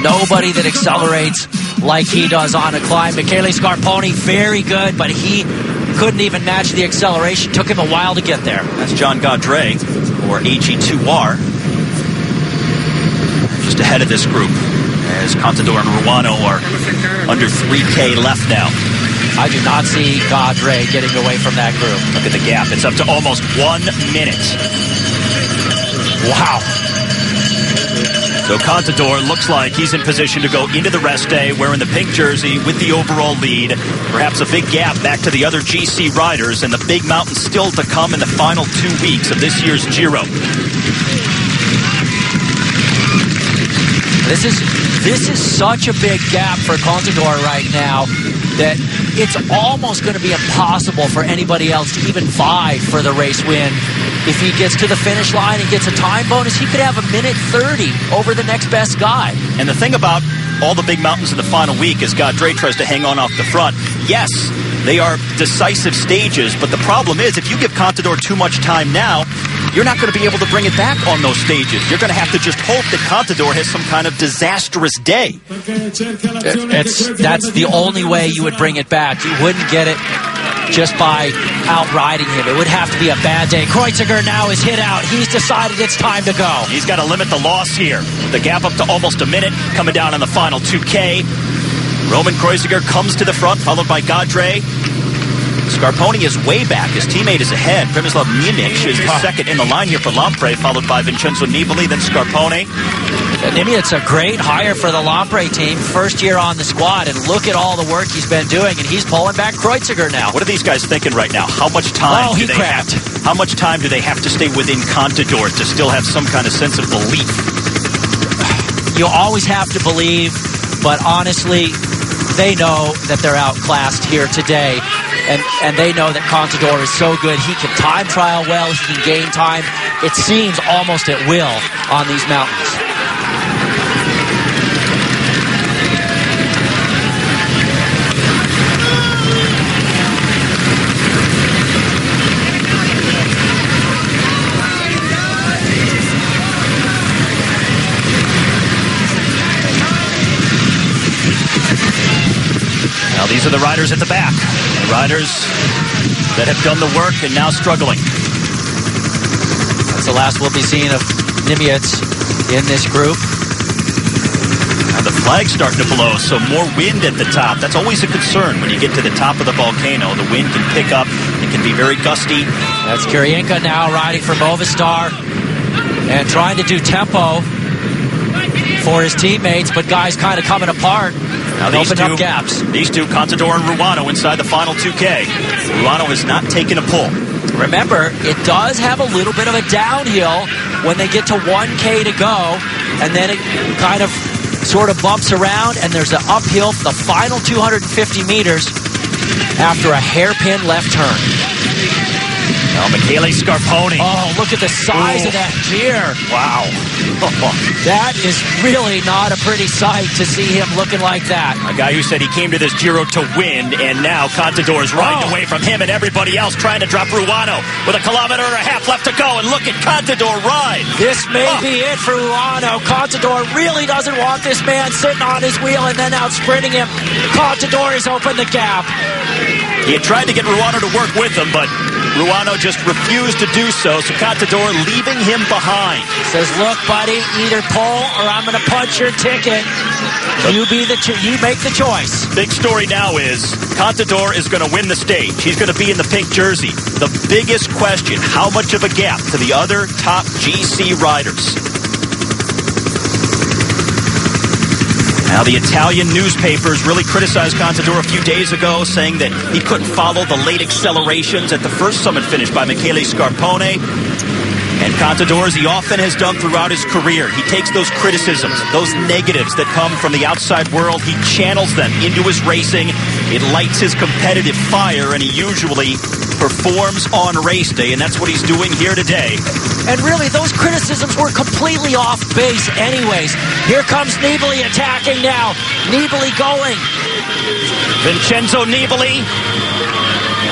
Nobody that accelerates like he does on a climb. Michele Scarponi, very good, but he couldn't even match the acceleration. Took him a while to get there. That's John Gaudret, or AG2R, just ahead of this group, as Contador and Ruano are under 3K left now. I do not see Gaudret getting away from that group. Look at the gap. It's up to almost 1 minute. Wow. So Contador looks like he's in position to go into the rest day wearing the pink jersey with the overall lead. Perhaps a big gap back to the other GC riders, and the big mountain still to come in the final 2 weeks of this year's Giro. This is such a big gap for Contador right now that it's almost going to be impossible for anybody else to even vie for the race win. If he gets to the finish line and gets a time bonus, he could have a minute 30 over the next best guy. And the thing about all the big mountains in the final week is Gaudret tries to hang on off the front. Yes, they are decisive stages, but the problem is if you give Contador too much time now, you're not going to be able to bring it back on those stages. You're going to have to just hope that Contador has some kind of disastrous day. That's the only way you would bring it back. You wouldn't get it just by outriding him. It would have to be a bad day. Kreuziger now is hit out. He's decided it's time to go. He's got to limit the loss here. The gap up to almost a minute, coming down on the final 2K. Roman Kreuziger comes to the front, followed by Gaudret. Scarponi is way back. His teammate is ahead. Primoslav Niemiec is the second in the line here for Lampre, followed by Vincenzo Nibali, then Scarponi. Niemiec's a great hire for the Lampre team. First year on the squad, and look at all the work he's been doing, and he's pulling back Kreuziger now. What are these guys thinking right now? How much time do they have to, how much time do they have to stay within Contador to still have some kind of sense of belief? You always have to believe, but honestly, they know that they're outclassed here today. And they know that Contador is so good. He can time trial well. He can gain time. It seems almost at will on these mountains. Now these are the riders at the back. The riders that have done the work and now struggling. That's the last we'll be seeing of Niemiec in this group. Now the flag's starting to blow, so more wind at the top. That's always a concern when you get to the top of the volcano. The wind can pick up. It can be very gusty. That's Kirienka now riding for Movistar and trying to do tempo for his teammates, but guys kind of coming apart. Now these two gaps. These two, Contador and Ruano, inside the final 2K. Ruano has not taken a pull. Remember, it does have a little bit of a downhill when they get to 1K to go, and then it kind of sort of bumps around, and there's an uphill for the final 250 meters after a hairpin left turn. Now Michele Scarponi. Oh, look at the size of that gear. Wow. That is really not a pretty sight to see him looking like that. A guy who said he came to this Giro to win, and now Contador is riding away from him and everybody else trying to drop Ruano with 1.5 kilometers left to go, and look at Contador ride. This may be it for Ruano. Contador really doesn't want this man sitting on his wheel and then out sprinting him. Contador has opened the gap. He had tried to get Ruano to work with him, but Ruano just refused to do so Contador leaving him behind. Says, look, buddy, either pull or I'm going to punch your ticket. You make the choice. Big story now is Contador is going to win the stage. He's going to be in the pink jersey. The biggest question, how much of a gap to the other top GC riders? Now, the Italian newspapers really criticized Contador a few days ago, saying that he couldn't follow the late accelerations at the first summit finish by Michele Scarponi. And Contador, as he often has done throughout his career, he takes those criticisms, those negatives that come from the outside world, he channels them into his racing. It lights his competitive fire, and he usually performs on race day, and that's what he's doing here today. And really, those criticisms were completely off base anyways. Here comes Nibali attacking now. Nibali going. Vincenzo Nibali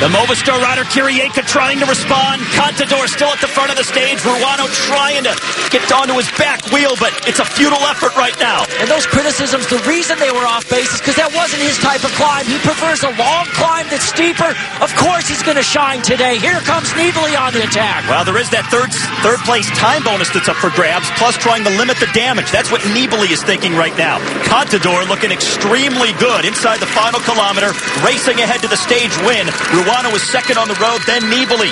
The Movistar rider Kirienka trying to respond. Contador still at the front of the stage. Ruano trying to get onto his back wheel, but it's a futile effort right now. And those criticisms, the reason they were off base is because that wasn't his type of climb. He prefers a long climb that's steeper. Of course he's going to shine today. Here comes Nibali on the attack. Well, there is that third place time bonus that's up for grabs, plus trying to limit the damage. That's what Nibali is thinking right now. Contador looking extremely good inside the final kilometer, racing ahead to the stage win. Ruano is second on the road, then Nibali.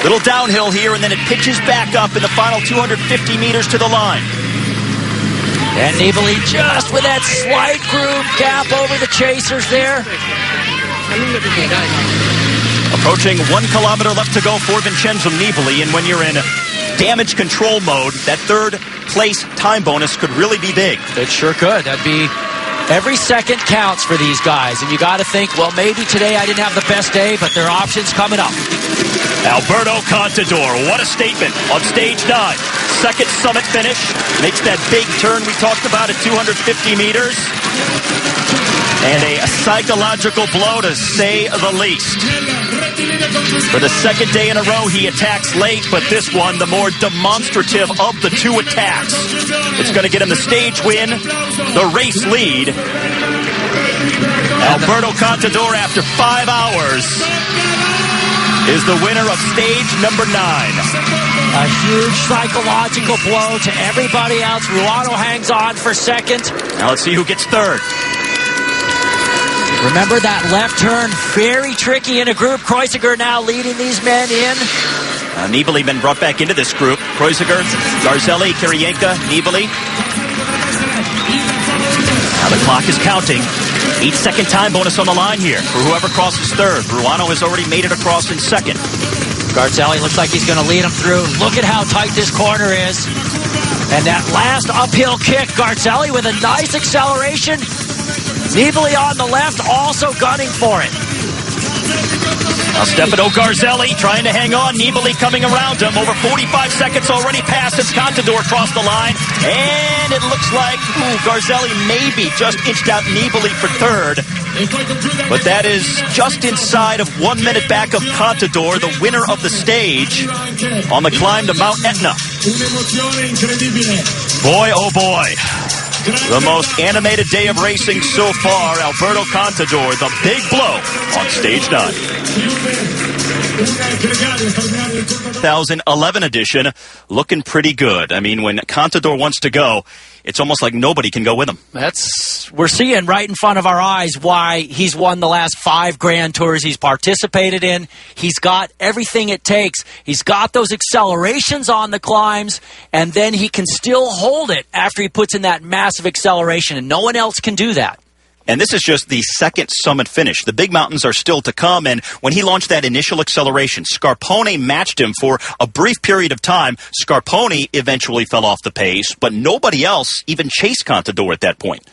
Little downhill here, and then it pitches back up in the final 250 meters to the line. And Nibali just with that slight groove gap over the chasers there. Approaching 1 kilometer left to go for Vincenzo Nibali, and when you're in damage control mode, that third place time bonus could really be big. It sure could. That'd be... Every second counts for these guys, and you got to think, well, maybe today I didn't have the best day, but there are options coming up. Alberto Contador, what a statement on stage 9. Second summit finish, makes that big turn we talked about at 250 meters. And a psychological blow, to say the least. For the second day in a row, he attacks late, but this one, the more demonstrative of the two attacks. It's going to get him the stage win, the race lead. Alberto Contador, after 5 hours, is the winner of stage number 9. A huge psychological blow to everybody else. Ruano hangs on for second. Now let's see who gets third. Remember that left turn, very tricky in a group. Kreuziger now leading these men in. Nibali been brought back into this group. Kreuziger, Garzelli, Kirienka, Nibali. Now the clock is counting. 8-second time bonus on the line here for whoever crosses third. Ruano has already made it across in second. Garzelli looks like he's going to lead him through. Look at how tight this corner is. And that last uphill kick, Garzelli with a nice acceleration. Nibali on the left, also gunning for it. Now Stefano Garzelli trying to hang on. Nibali coming around him. Over 45 seconds already passed since Contador crossed the line. And it looks like Garzelli maybe just inched out Nibali for third. But that is just inside of 1 minute back of Contador, the winner of the stage on the climb to Mount Etna. Boy, oh boy. The most animated day of racing so far. Alberto Contador, the big blow on stage 9. 2011 edition, looking pretty good. I mean, when Contador wants to go, it's almost like nobody can go with him. We're seeing right in front of our eyes why he's won the last 5 Grand Tours he's participated in. He's got everything it takes. He's got those accelerations on the climbs, and then he can still hold it after he puts in that massive acceleration, and no one else can do that. And this is just the second summit finish. The big mountains are still to come, and when he launched that initial acceleration, Scarpone matched him for a brief period of time. Scarpone eventually fell off the pace, but nobody else even chased Contador at that point.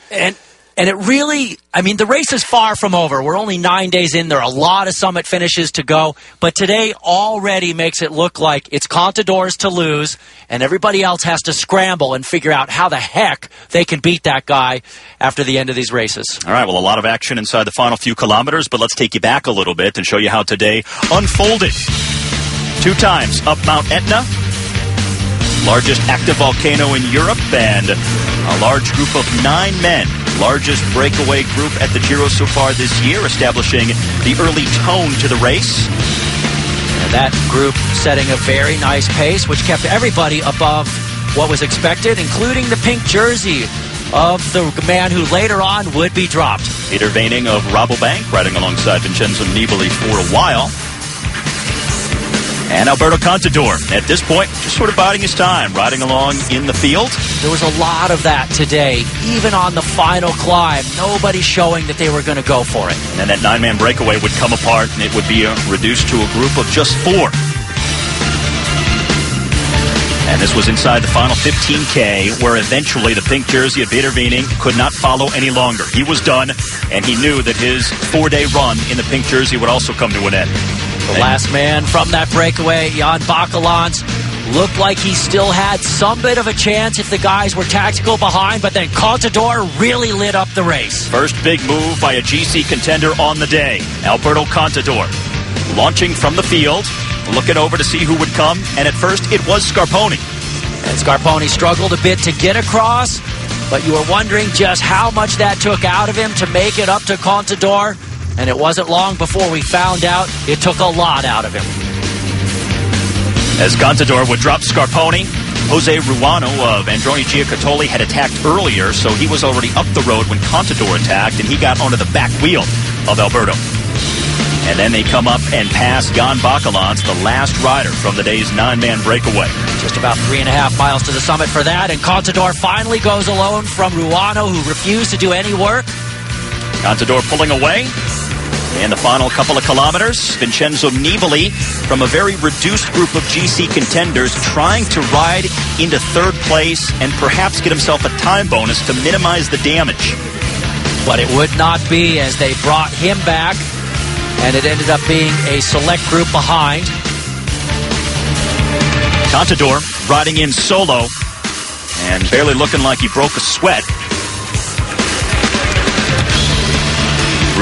And it really, I mean, the race is far from over. We're only 9 days in. There are a lot of summit finishes to go. But today already makes it look like it's Contador's to lose, and everybody else has to scramble and figure out how the heck they can beat that guy after the end of these races. All right, well, a lot of action inside the final few kilometers, but let's take you back a little bit and show you how today unfolded. 2 times up Mount Etna, largest active volcano in Europe, and a large group of 9 men. Largest breakaway group at the Giro so far this year, establishing the early tone to the race. And that group setting a very nice pace, which kept everybody above what was expected, including the pink jersey of the man who later on would be dropped. Peter Veining of Rabobank, riding alongside Vincenzo Nibali for a while. And Alberto Contador, at this point, just sort of biding his time, riding along in the field. There was a lot of that today, even on the final climb. Nobody showing that they were going to go for it. And then that 9-man breakaway would come apart, and it would be reduced to a group of just 4. And this was inside the final 15K, where eventually the pink jersey of Peter Veining could not follow any longer. He was done, and he knew that his 4-day run in the pink jersey would also come to an end. The last man from that breakaway, Jan Bakelants, looked like he still had some bit of a chance if the guys were tactical behind, but then Contador really lit up the race. First big move by a GC contender on the day, Alberto Contador. launching from the field, looking over to see who would come, and at first it was Scarponi. And Scarponi struggled a bit to get across, but you were wondering just how much that took out of him to make it up to Contador, and it wasn't long before we found out it took a lot out of him. As Contador would drop Scarponi, Jose Ruano of Androni Giocattoli had attacked earlier, so he was already up the road when Contador attacked, and he got onto the back wheel of Alberto. And then they come up and pass Jan Bacalans, the last rider from the day's 9-man breakaway. Just about 3.5 miles to the summit for that, and Contador finally goes alone from Ruano, who refused to do any work. Contador pulling away. And the final couple of kilometers, Vincenzo Nibali from a very reduced group of GC contenders trying to ride into third place and perhaps get himself a time bonus to minimize the damage. But it would not be, as they brought him back, and it ended up being a select group behind. Contador riding in solo and barely looking like he broke a sweat.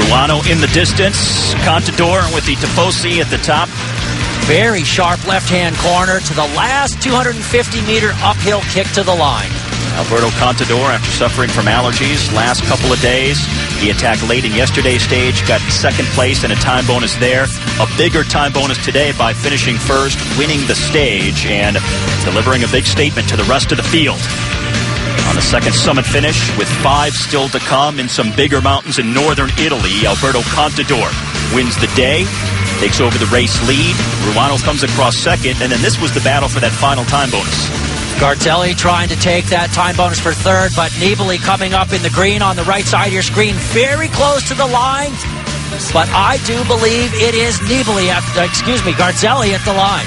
Ruano in the distance. Contador with the Tifosi at the top. Very sharp left-hand corner to the last 250-meter uphill kick to the line. Alberto Contador, after suffering from allergies last couple of days, he attacked late in yesterday's stage, got second place and a time bonus there. A bigger time bonus today by finishing first, winning the stage, and delivering a big statement to the rest of the field. On the second summit finish, with 5 still to come in some bigger mountains in northern Italy, Alberto Contador wins the day, takes over the race lead. Ruano comes across second, and then this was the battle for that final time bonus. Garzelli trying to take that time bonus for third, but Nibali coming up in the green on the right side of your screen, very close to the line. But I do believe it is Garzelli at the line.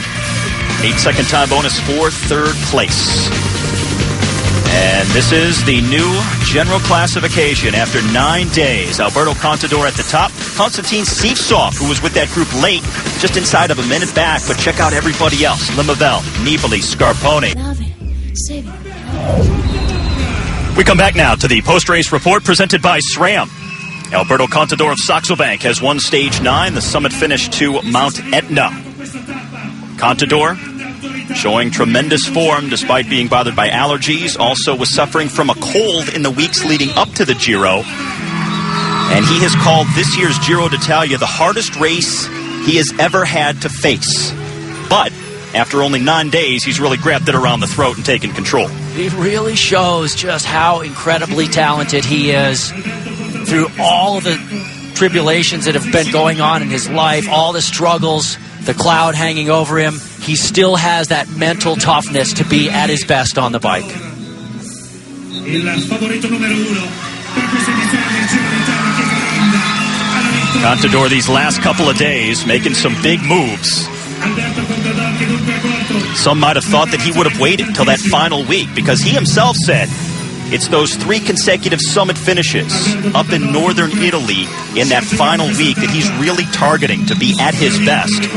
8-second time bonus for third place. And this is the new general classification after 9 days. Alberto Contador at the top. Konstantin Sivtsov, who was with that group late, just inside of a minute back. But check out everybody else. Limavell, Nibali, Scarponi. We come back now to the post-race report presented by SRAM. Alberto Contador of Saxo Bank has won Stage 9, the summit finish to Mount Etna. Contador showing tremendous form despite being bothered by allergies. Also was suffering from a cold in the weeks leading up to the Giro. And he has called this year's Giro d'Italia the hardest race he has ever had to face. But after only 9 days, he's really grabbed it around the throat and taken control. It really shows just how incredibly talented he is through all of the tribulations that have been going on in his life, all the struggles, the cloud hanging over him. He still has that mental toughness to be at his best on the bike. Contador these last couple of days making some big moves. Some might have thought that he would have waited till that final week because he himself said it's those 3 consecutive summit finishes up in northern Italy in that final week that he's really targeting to be at his best.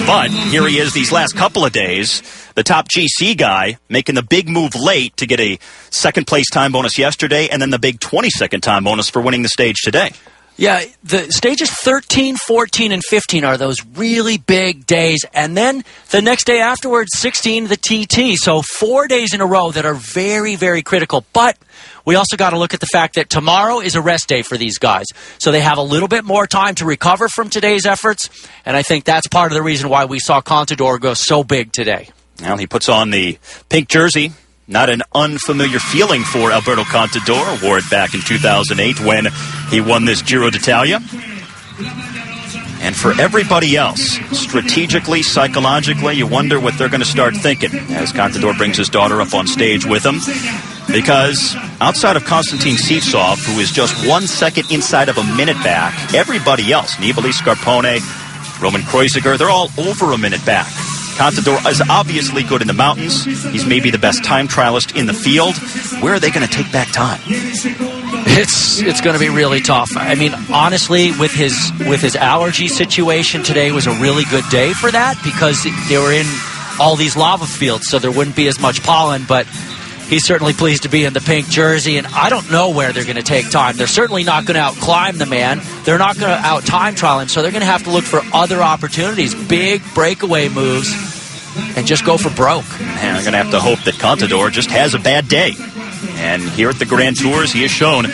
But here he is these last couple of days, the top GC guy, making the big move late to get a second place time bonus yesterday and then the big 22nd time bonus for winning the stage today. Yeah, the stages 13, 14, and 15 are those really big days. And then the next day afterwards, 16, the TT. So 4 days in a row that are very, very critical. But we also got to look at the fact that tomorrow is a rest day for these guys. So they have a little bit more time to recover from today's efforts. And I think that's part of the reason why we saw Contador go so big today. Well, he puts on the pink jersey. Not an unfamiliar feeling for Alberto Contador. Wore it back in 2008 when he won this Giro d'Italia. And for everybody else, strategically, psychologically, you wonder what they're going to start thinking as Contador brings his daughter up on stage with him. Because outside of Konstantin Sivtsov, who is just 1 second inside of a minute back, everybody else, Nibali, Scarpone, Roman Kreuziger, they're all over a minute back. Contador is obviously good in the mountains. He's maybe the best time trialist in the field. Where are they going to take back time? It's going to be really tough. I mean, honestly, with his allergy situation, today was a really good day for that because they were in all these lava fields, so there wouldn't be as much pollen. But he's certainly pleased to be in the pink jersey, and I don't know where they're going to take time. They're certainly not going to out-climb the man. They're not going to out-time trial him, so they're going to have to look for other opportunities, big breakaway moves, and just go for broke. And I'm going to have to hope that Contador just has a bad day. And here at the Grand Tours, he has shown